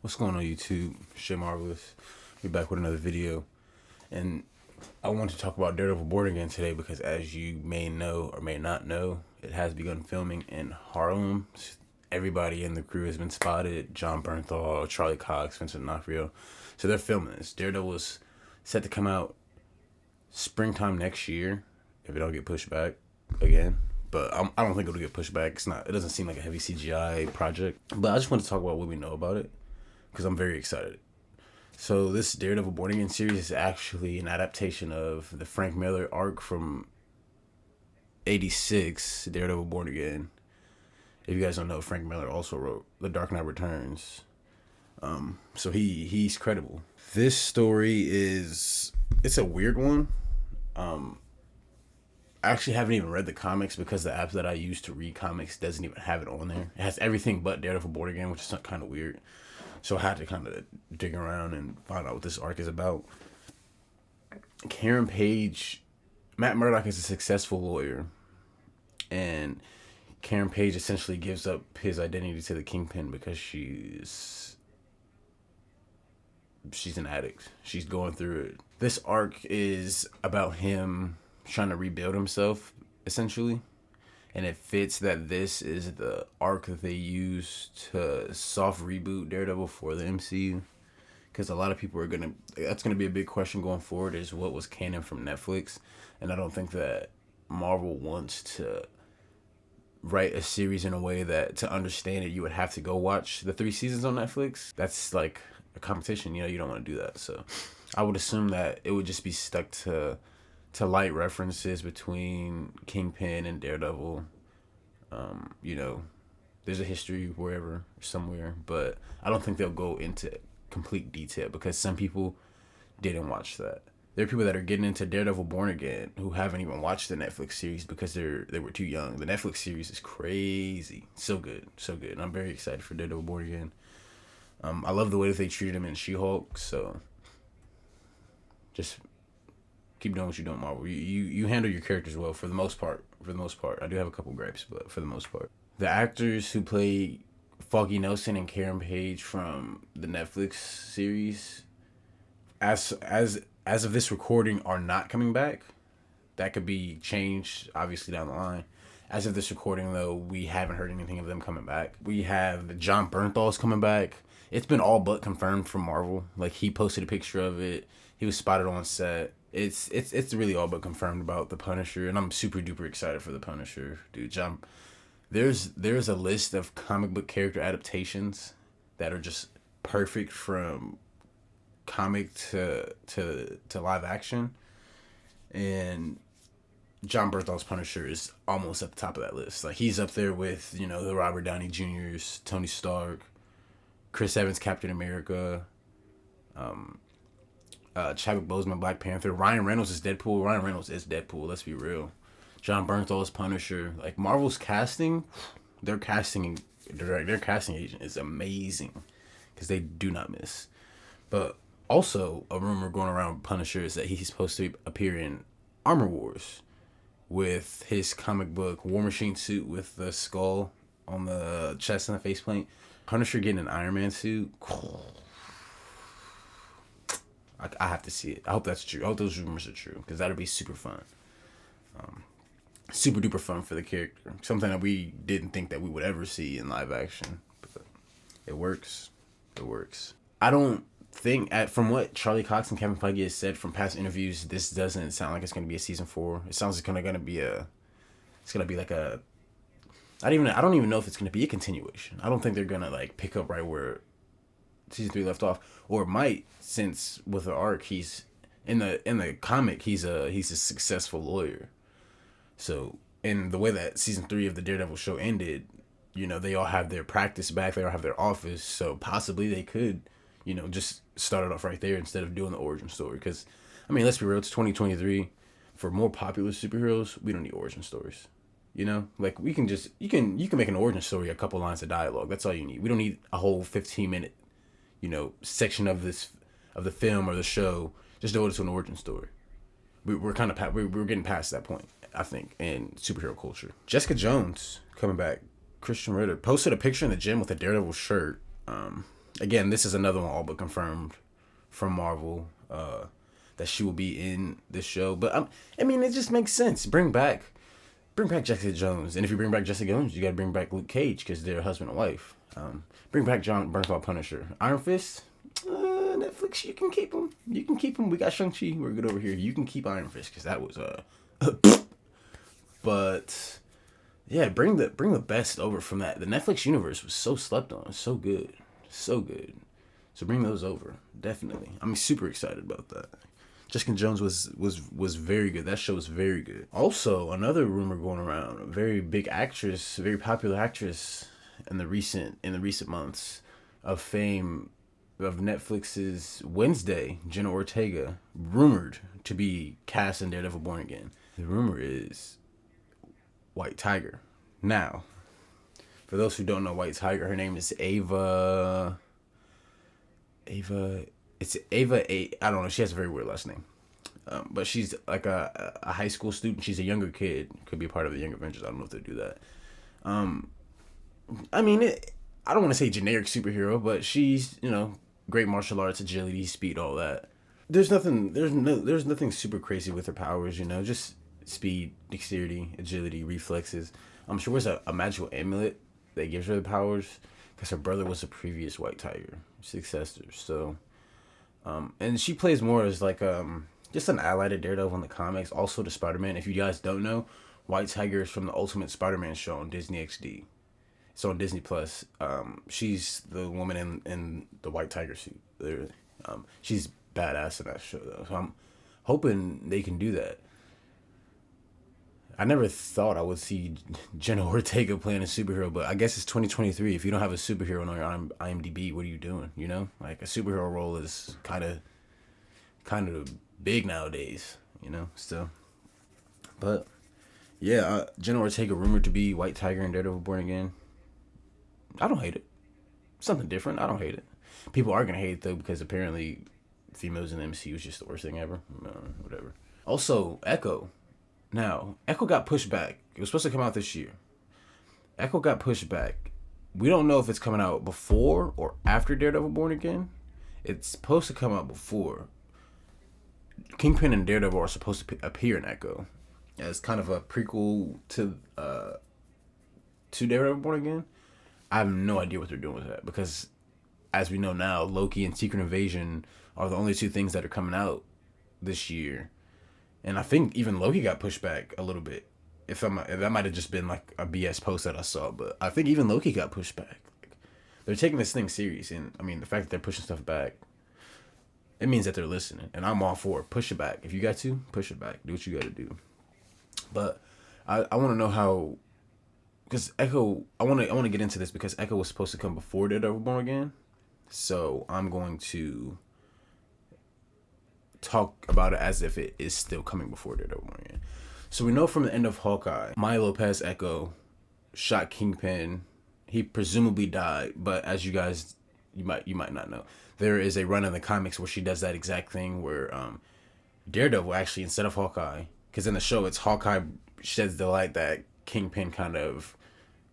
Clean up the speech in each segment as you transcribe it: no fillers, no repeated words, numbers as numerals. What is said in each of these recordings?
What's going on YouTube? Shit Marvelous. We're back with another video. And I want to talk about Daredevil Born Again today because as you may know or may not know, it has begun filming in Harlem. Everybody in the crew has been spotted. John Bernthal, Charlie Cox, Vincent D'Onofrio. So they're filming this. Daredevil is set to come out springtime next year if it don't get pushed back again. But I don't think it'll get pushed back. It doesn't seem like a heavy CGI project. But I just want to talk about what we know about it because I'm very excited. So this Daredevil Born Again series is actually an adaptation of the Frank Miller arc from '86, Daredevil Born Again. If you guys don't know, Frank Miller also wrote The Dark Knight Returns. So he's credible. This story it's a weird one. I actually haven't even read the comics because the app that I use to read comics doesn't even have it on there. It has everything but Daredevil Born Again, which is kind of weird. So I had to kind of dig around and find out what this arc is about. Karen Page, Matt Murdock is a successful lawyer, and Karen Page essentially gives up his identity to the Kingpin because she's an addict. She's going through it. This arc is about him trying to rebuild himself, essentially. And it fits that this is the arc that they use to soft reboot Daredevil for the MCU. Because a lot of people that's going to be a big question going forward is what was canon from Netflix. And I don't think that Marvel wants to write a series in a way that to understand it, you would have to go watch the 3 seasons on Netflix. That's like a competition, you don't want to do that. So I would assume that it would just be stuck to light references between Kingpin and Daredevil. There's a history wherever, somewhere, but I don't think they'll go into complete detail because some people didn't watch that. There are people that are getting into Daredevil Born Again who haven't even watched the Netflix series because they were too young. The Netflix series is crazy. So good. So good. And I'm very excited for Daredevil Born Again. I love the way that they treated him in She-Hulk, so just keep doing what you're doing, Marvel. You handle your characters well for the most part. I do have a couple gripes, but for the most part. The actors who play Foggy Nelson and Karen Page from the Netflix series, as of this recording, are not coming back. That could be changed, obviously, down the line. As of this recording, though, we haven't heard anything of them coming back. We have John Bernthal's coming back. It's been all but confirmed from Marvel. Like, he posted a picture of it. He was spotted on set. It's really all but confirmed about the Punisher, and I'm super duper excited for the Punisher, dude. There's a list of comic book character adaptations that are just perfect from comic to live action, and John Bernthal's Punisher is almost at the top of that list. Like, he's up there with the Robert Downey Jr.'s, Tony Stark, Chris Evans Captain America, Chadwick Boseman Black Panther, Ryan Reynolds is Deadpool. Ryan Reynolds is Deadpool. Let's be real. John Bernthal is Punisher. Like, Marvel's casting, their casting agent is amazing because they do not miss. But also, a rumor going around Punisher is that he's supposed to appear in Armor Wars with his comic book War Machine suit with the skull on the chest and the faceplate. Punisher getting an Iron Man suit. I have to see it. I hope that's true. I hope those rumors are true because that'll be super fun. Super duper fun for the character. Something that we didn't think that we would ever see in live action. But it works. It works. I don't think, from what Charlie Cox and Kevin Feige has said from past interviews, this doesn't sound like it's going to be a season 4. It sounds like it's going to be like a, I don't even know if it's going to be a continuation. I don't think they're going to like pick up right where season 3 left off, or it might, since with the arc he's in the comic he's a successful lawyer. So in the way that season 3 of the Daredevil show ended, they all have their practice back, they all have their office, so possibly they could just start it off right there instead of doing the origin story. Because let's be real, it's 2023. For more popular superheroes, we don't need origin stories. Like, we can just you can make an origin story, a couple lines of dialogue. That's all you need. We don't need a whole 15-minute section of the film or the show just devoted to an origin story. We're kind of we're getting past that point, I think, in superhero culture. Jessica Jones coming back. Christian Ritter posted a picture in the gym with a Daredevil shirt. again, this is another one all but confirmed from Marvel, that she will be in this show. But I mean, it just makes sense. Bring back Jessica Jones, and if you bring back Jessica Jones, you got to bring back Luke Cage because they're husband and wife. Bring back John Bernthal Punisher, Iron Fist. Netflix, you can keep him. You can keep him. We got Shang-Chi. We're good over here. You can keep Iron Fist because that was But yeah, bring the best over from that. The Netflix universe was so slept on, so good, so good. So bring those over, definitely. I'm super excited about that. Jessica Jones was very good. That show was very good. Also, another rumor going around: a very big actress, very popular actress in the recent months of fame of Netflix's Wednesday, Jenna Ortega, rumored to be cast in Daredevil Born Again. The rumor is White Tiger. Now, for those who don't know White Tiger, her name is Ava. It's Ava. I don't know. She has a very weird last name. But she's like a high school student. She's a younger kid. Could be a part of the Young Avengers. I don't know if they do that. I mean, I don't want to say generic superhero, but she's, great martial arts, agility, speed, all that. There's nothing super crazy with her powers, just speed, dexterity, agility, reflexes. She wears a magical amulet that gives her the powers because her brother was a previous White Tiger successor. So, and she plays more as like just an ally to Daredevil in the comics. Also to Spider-Man. If you guys don't know, White Tiger is from the Ultimate Spider-Man show on Disney XD. It's on Disney Plus. She's the woman in the White Tiger suit. Literally. She's badass in that show though. So I'm hoping they can do that. I never thought I would see Jenna Ortega playing a superhero, but I guess it's 2023. If you don't have a superhero on your IMDb, what are you doing? Like a superhero role is kind of big nowadays. Still. But yeah, Jenna Ortega rumored to be White Tiger in Daredevil Born Again. I don't hate it. Something different. I don't hate it. People are gonna hate it though because apparently females in the MCU is just the worst thing ever. Whatever. Also, Echo. Now, Echo got pushed back. It was supposed to come out this year. Echo got pushed back. We don't know if it's coming out before or after Daredevil Born Again. It's supposed to come out before. Kingpin and Daredevil are supposed to appear in Echo as kind of a prequel to Daredevil Born Again. I have no idea what they're doing with that because, as we know now, Loki and Secret Invasion are the only two things that are coming out this year. And I think even Loki got pushed back a little bit. If that might have just been like a BS post that I saw, but I think even Loki got pushed back. They're taking this thing serious, and I mean the fact that they're pushing stuff back, it means that they're listening, and I'm all for it. Push it back if you got to. Push it back. Do what you got to do. But I want to know how, because Echo. I want to get into this because Echo was supposed to come before Daredevil Born Again, so I'm going to talk about it as if it is still coming before Daredevil Born Again. So we know from the end of Hawkeye, Maya Lopez Echo shot Kingpin. He presumably died, but as you guys, you might not know, there is a run in the comics where she does that exact thing where Daredevil actually, instead of Hawkeye, because in the show it's Hawkeye sheds the light that Kingpin kind of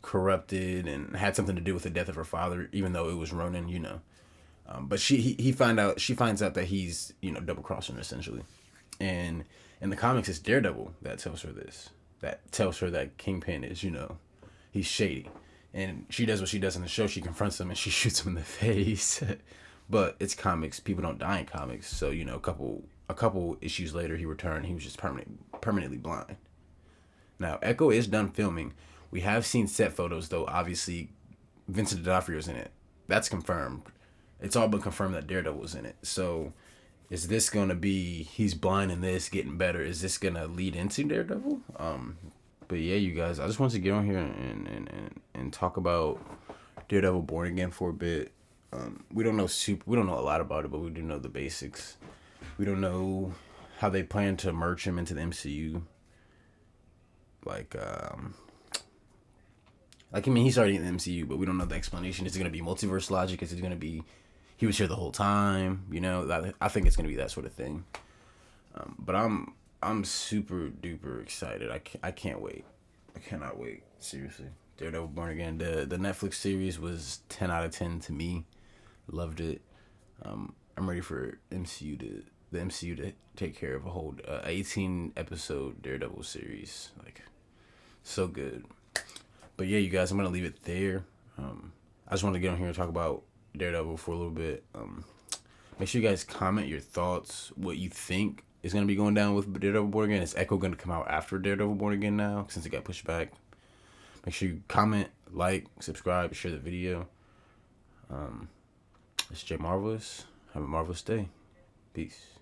corrupted and had something to do with the death of her father, even though it was Ronin, but she finds out that he's double crossing her essentially, and in the comics it's Daredevil that tells her this, that tells her that Kingpin is he's shady, and she does what she does in the show. She confronts him and she shoots him in the face. But it's comics. People don't die in comics, so a couple issues later he returned. He was just permanently blind. Now Echo is done filming. We have seen set photos though. Obviously, Vincent D'Onofrio's in it. That's confirmed. It's all been confirmed that Daredevil was in it. So, is this gonna be he's blind in this, getting better? Is this gonna lead into Daredevil? But yeah, you guys, I just wanted to get on here and talk about Daredevil Born Again for a bit. We don't know a lot about it, but we do know the basics. We don't know how they plan to merge him into the MCU. He's already in the MCU, but we don't know the explanation. Is it gonna be multiverse logic? Is it gonna be he was here the whole time? I think it's gonna be that sort of thing. But I'm super duper excited. I can't wait. I cannot wait. Seriously. Daredevil Born Again. The Netflix series was 10 out of 10 to me. Loved it. I'm ready for the MCU to take care of a whole 18 episode Daredevil series. Like, so good. But yeah, you guys, I'm gonna leave it there. I just want to get on here and talk about Daredevil for a little bit. Make sure you guys comment your thoughts, what you think is gonna be going down with Daredevil Born Again. Is Echo gonna come out after Daredevil Born Again now, since it got pushed back? Make sure you comment, like, subscribe, share the video. It's Jay Marvelous. Have a marvelous day. Peace.